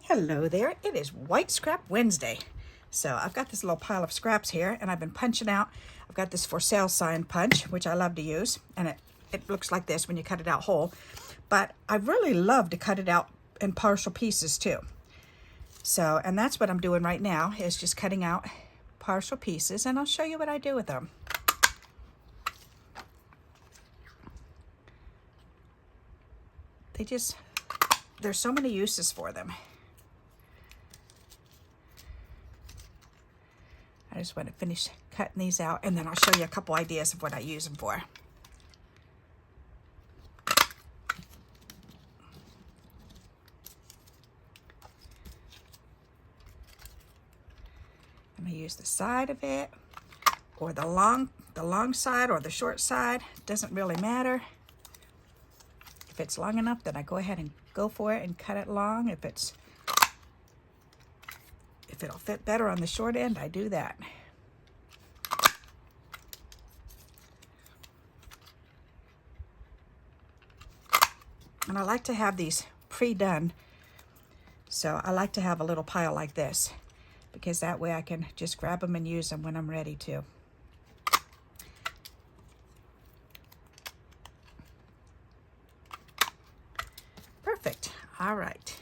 Hello there, it is White Scrap Wednesday. So I've got this little pile of scraps here and I've been punching out. I've got this for sale sign punch, which I love to use. And it looks like this when you cut it out whole. But I really love to cut it out in partial pieces too. So, and that's what I'm doing right now, is just cutting out partial pieces, and I'll show you what I do with them. There's so many uses for them. I just want to finish cutting these out, and then I'll show you a couple ideas of what I use them for. I'm going to use the side of it, or the long side, or the short side. Doesn't really matter. If it's long enough, then I go ahead and go for it and cut it long. If it'll fit better on the short end, I do that. And I like to have these pre-done. So I like to have a little pile like this, because that way I can just grab them and use them when I'm ready to. Perfect. All right.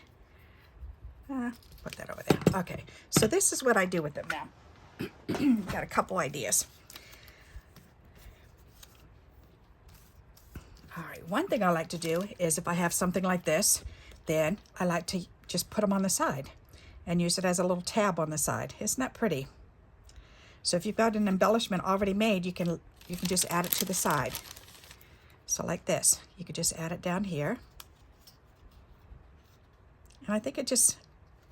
Put that over there. Okay. So this is what I do with them now. Got a couple ideas. All right. One thing I like to do is, if I have something like this, then I like to just put them on the side and use it as a little tab on the side. Isn't that pretty? So if you've got an embellishment already made, you can just add it to the side. So like this, you could just add it down here. And I think it just,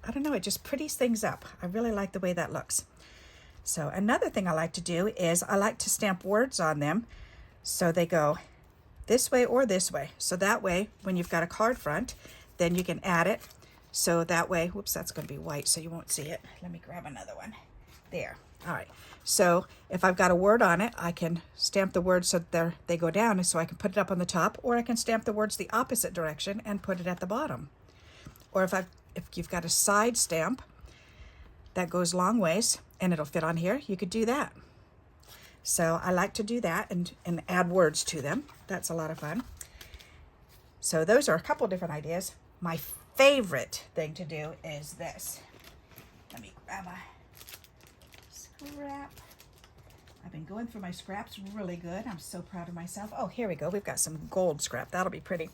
I don't know, it just pretties things up. I really like the way that looks. So another thing I like to do is I like to stamp words on them so they go this way or this way. So that way, when you've got a card front, then you can add it. So that way, whoops, that's going to be white, so you won't see it. Let me grab another one. There. All right. So if I've got a word on it, I can stamp the words so that they go down, so I can put it up on the top, or I can stamp the words the opposite direction and put it at the bottom. Or if you've got a side stamp that goes long ways and it'll fit on here, you could do that. So I like to do that and add words to them. That's a lot of fun. So those are a couple different ideas. My favorite thing to do is this. Let me grab a scrap. I've been going through my scraps really good. I'm so proud of myself. Oh, here we go. We've got some gold scrap. That'll be pretty.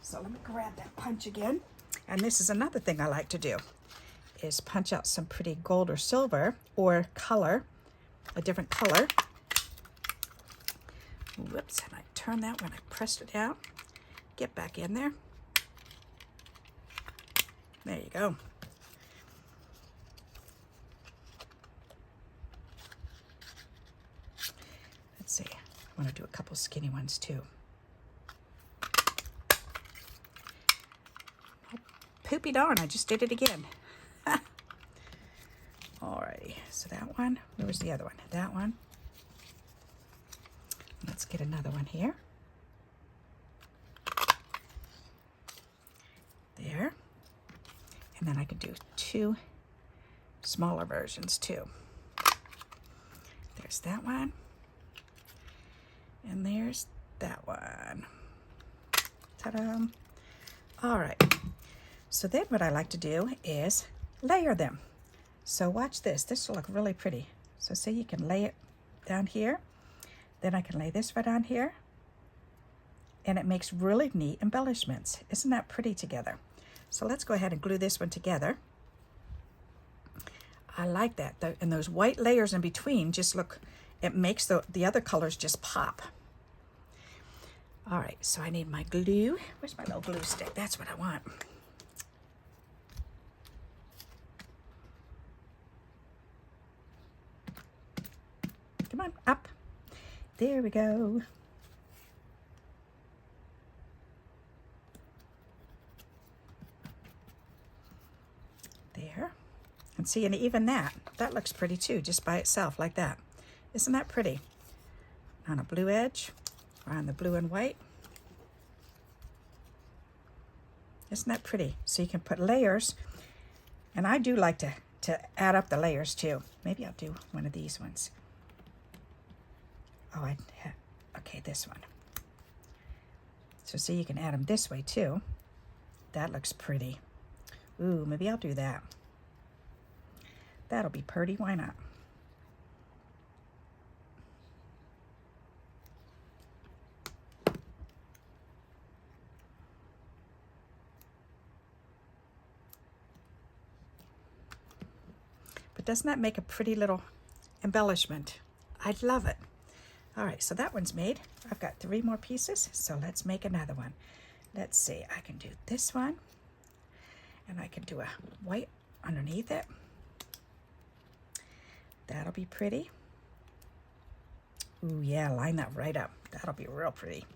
So let me grab that punch again. And this is another thing I like to do, is punch out some pretty gold or silver or color, a different color. Whoops, and I turned that when I pressed it out. Get back in there. There you go. Let's see, I want to do a couple skinny ones too. Poopy darn, I just did it again. Alrighty, so that one, where was the other one? That one. Let's get another one here. There. And then I could do two smaller versions too. There's that one. And there's that one. Ta-da! All right. So then what I like to do is layer them. So watch this. This will look really pretty. So say you can lay it down here. Then I can lay this right on here. And it makes really neat embellishments. Isn't that pretty together? So let's go ahead and glue this one together. I like that. And those white layers in between just look, it makes the other colors just pop. All right, so I need my glue. Where's my little glue stick? That's what I want. Come on, up. There we go. There. And see, and even that looks pretty too, just by itself like that. Isn't that pretty? On a blue edge, or on the blue and white. Isn't that pretty? So you can put layers And I do like to add up the layers too. Maybe I'll do one of these ones. Oh, okay, this one. So see, you can add them this way too. That looks pretty. Ooh, maybe I'll do that. That'll be pretty, why not? But doesn't that make a pretty little embellishment? I love it. All right, so that one's made. I've got 3 more pieces, so let's make another one. Let's see, I can do this one, and I can do a white underneath it. That'll be pretty. Ooh, yeah, line that right up. That'll be real pretty.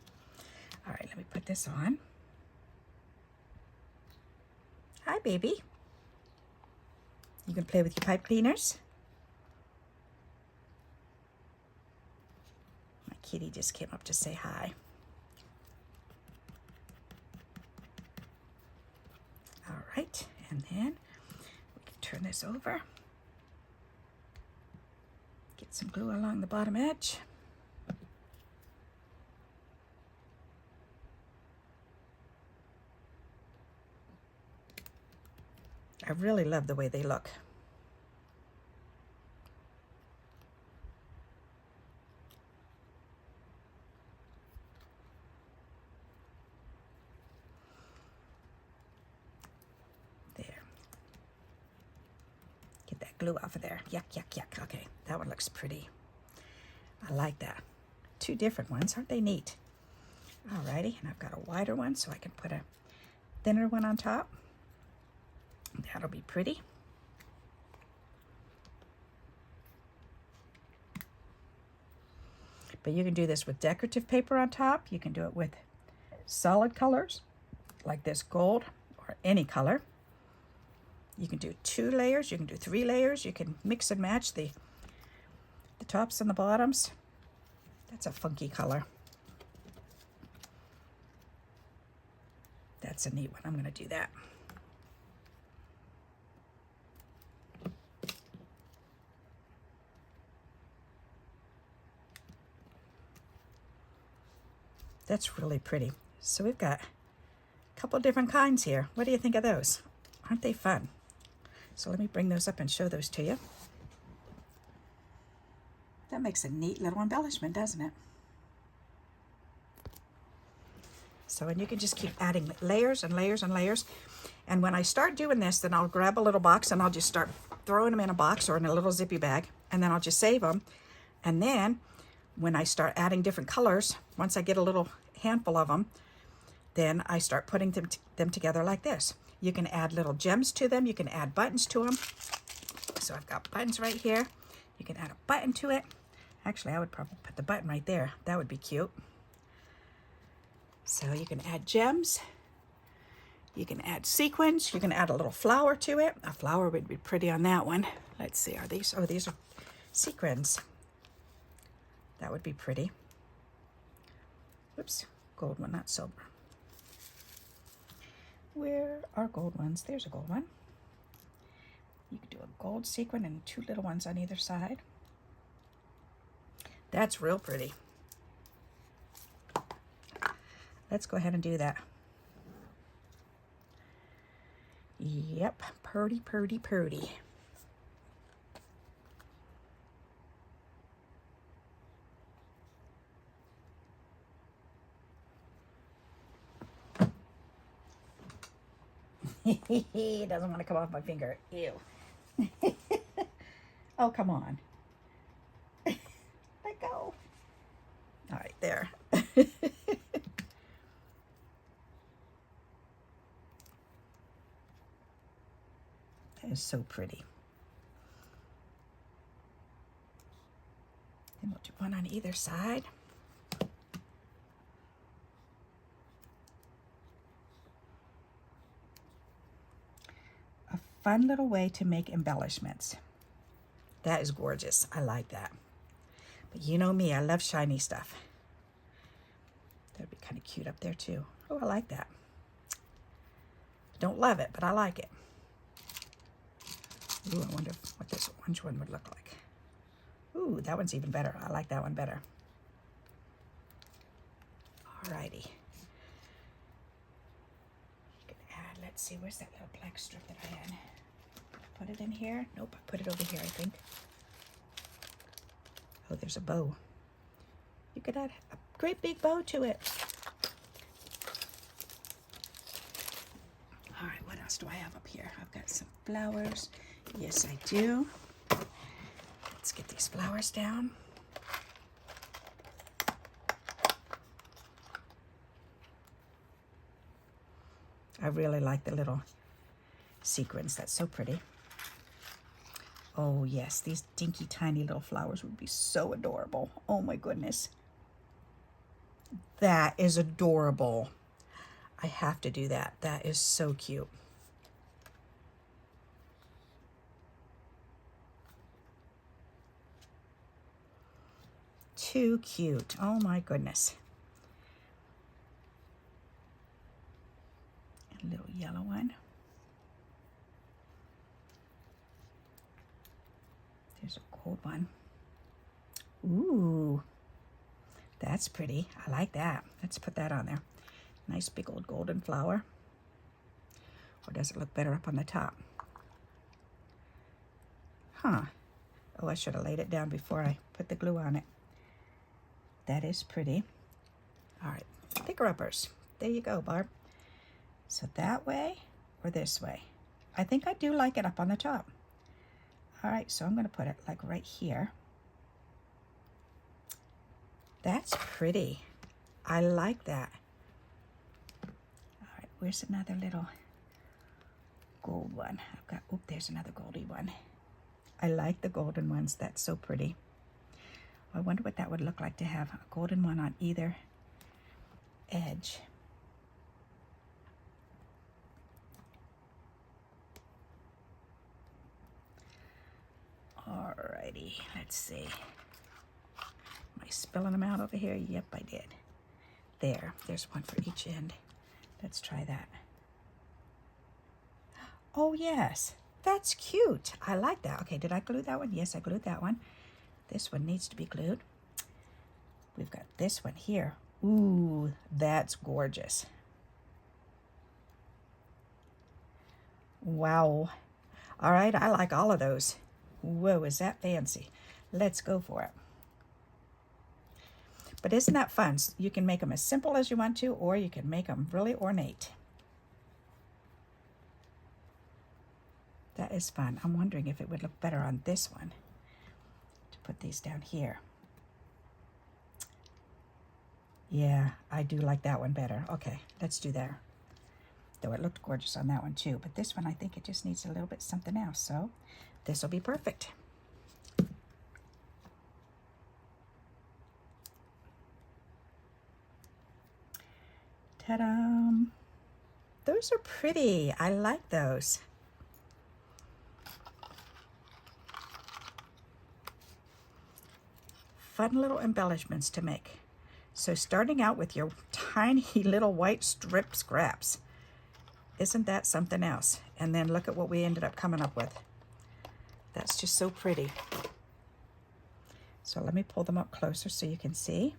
All right, let me put this on. Hi, baby. You can play with your pipe cleaners. My kitty just came up to say hi. All right, and then we can turn this over. Get some glue along the bottom edge. I really love the way they look. There. Get that glue off of there. Yuck, yuck, yuck. Okay, that one looks pretty. I like that. 2 different ones, aren't they neat? Alrighty, and I've got a wider one so I can put a thinner one on top. That'll be pretty. But you can do this with decorative paper on top. You can do it with solid colors like this gold or any color. You can do 2 layers, you can do 3 layers, you can mix and match the tops and the bottoms. That's a funky color. That's a neat one. I'm going to do that. That's really pretty. So we've got a couple different kinds here. What do you think of those? Aren't they fun? So let me bring those up and show those to you. That makes a neat little embellishment, doesn't it? So, and you can just keep adding layers and layers and layers. And when I start doing this, then I'll grab a little box and I'll just start throwing them in a box or in a little zippy bag. And then I'll just save them. And then when I start adding different colors, once I get a little handful of them, then I start putting them together like this. You can add little gems to them. You can add buttons to them. So I've got buttons right here. You can add a button to it. Actually, I would probably put the button right there. That would be cute. So you can add gems. You can add sequins. You can add a little flower to it. A flower would be pretty on that one. Let's see, are these? Oh, these are sequins. That would be pretty. Oops, gold one, not silver. Where are gold ones? There's a gold one. You could do a gold sequin and 2 little ones on either side. That's real pretty. Let's go ahead and do that. Yep, purty, purty, purty. It doesn't want to come off my finger. Ew. Oh, come on. Let go. All right, there. That is so pretty. And we'll do one on either side. A fun little way to make embellishments. That is gorgeous. I like that. But you know me, I love shiny stuff. That'd be kind of cute up there too. Oh, I like that. Don't love it, but I like it. Ooh, I wonder what this orange one would look like. Ooh, that one's even better. I like that one better. Alrighty. You can add, let's see, where's that little black strip that I had? Put it in here? Nope, I put it over here, I think. Oh, there's a bow. You could add a great big bow to it. All right, what else do I have up here? I've got some flowers. Yes, I do. Let's get these flowers down. I really like the little sequins. That's so pretty. Oh yes, these dinky tiny little flowers would be so adorable. Oh my goodness. That is adorable. I have to do that. That is so cute. Too cute. Oh my goodness. A little yellow one. There's a gold one. Ooh, that's pretty. I like that. Let's put that on there. Nice big old golden flower. Or does it look better up on the top? Huh. Oh, I should have laid it down before I put the glue on it. That is pretty. All right, thicker uppers. There you go, Barb. So that way or this way? I think I do like it up on the top. All right, so I'm going to put it like right here. That's pretty. I like that. All right, where's another little gold one? I've got, oh, there's another goldy one. I like the golden ones. That's so pretty. I wonder what that would look like to have a golden one on either edge. Alrighty, let's see. Am I spilling them out over here? Yep, I did. There's one for each end. Let's try that. Oh yes, that's cute. I like that. Okay, did I glue that one? Yes, I glued that one. This one needs to be glued. We've got this one here. Ooh, that's gorgeous. Wow. All right, I like all of those. Whoa, is that fancy? Let's go for it. But isn't that fun? You can make them as simple as you want to, or you can make them really ornate. That is fun. I'm wondering if it would look better on this one. To put these down here. Yeah, I do like that one better. Okay, let's do that. Though it looked gorgeous on that one too. But this one, I think it just needs a little bit something else. So this will be perfect. Ta-da! Those are pretty. I like those. Fun little embellishments to make. So starting out with your tiny little white strip scraps. Isn't that something else? And then look at what we ended up coming up with. That's just so pretty. So let me pull them up closer so you can see.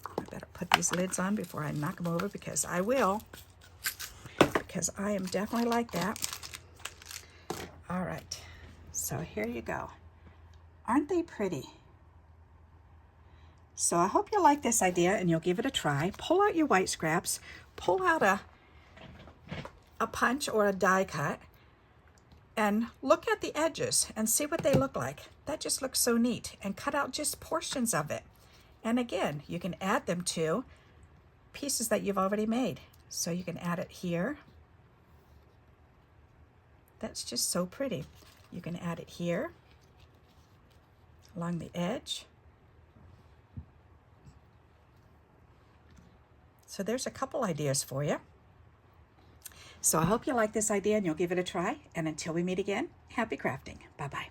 I better put these lids on before I knock them over, because I will. Because I am definitely like that. All right. So here you go. Aren't they pretty? So I hope you like this idea and you'll give it a try. Pull out your white scraps, pull out a punch or a die cut, and look at the edges and see what they look like. That just looks so neat. And cut out just portions of it. And again, you can add them to pieces that you've already made. So you can add it here. That's just so pretty. You can add it here along the edge. So there's a couple ideas for you. So I hope you like this idea and you'll give it a try. And until we meet again, happy crafting. Bye-bye.